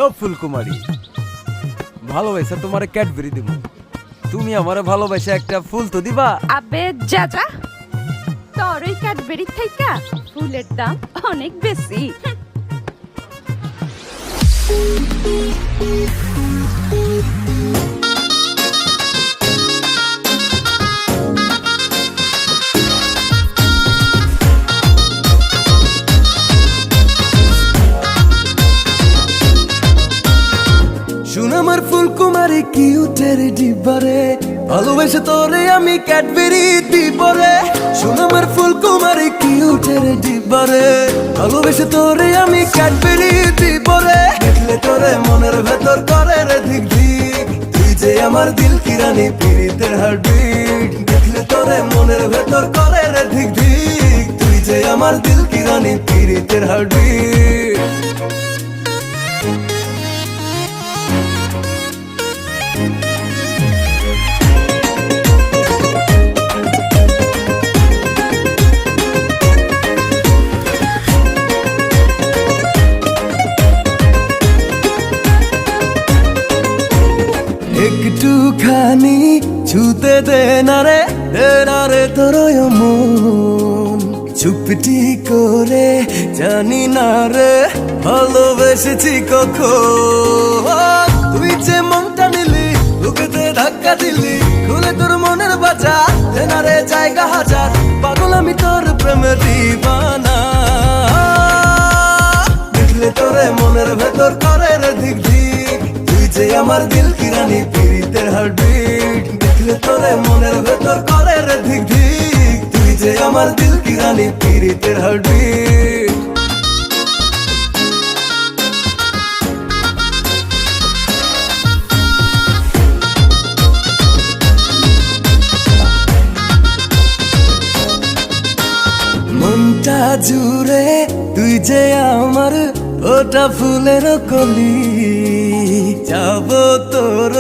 ও ফুলকুমারী, ভালোবাসা তোমারে ক্যাডবেরি দিব, তুমি আমারে ভালোবাসা একটা ফুল তো দিবা। আবে যা যা, তোর ওই ক্যাডবেরি থাইকা ফুলের দাম অনেক বেশি। শুন আমার ফুলকুমারী কিউটের ডিবারে, ভালোবেসে তোরে আমি ক্যাডবেরি দিবরে। শুন আমার ফুলকুমারী কিউটের ডিবারে, ভালোবেসে তোরে আমি ক্যাডবেরি দিবরে। দেখলে তোরে মনের ভেতর করে রে ধিক ধিক, তুই যে আমার দিল কি রানী পীড়িতের হার্টবিট। দেখলে তোরে মনের ভেতর করে রে ধিক ধিক, তুই যে আমার দিল কি রানী পীড়িতের হার্টবিট। একটুখানি ছুতে দে না রে তোর মন, চুপটি করে জানি না রে ভালোবেসেছি কখন। তুই যে মনটা নিলি, বুকেতে ধাক্কা দিলি, খুলে তোর মনের বাজা দে না রে জায়গা হাজার। পাগল আমি তোর প্রেমে দিবানা, দেখলে তোরে মনের ভেতর করে রে ধিক ধিক, তুই যে আমার দিল কি রানী পীড়িতের হার্টবিট। দেখলে তোরে মনের ভেতর করে রে ধিক ধিক, তুই যে আমার দিল কি রানী পীড়িতের হার্টবিট। মনটা জুড়ে তুই যে আমার ওটা ফুলের কলি, যাব তোর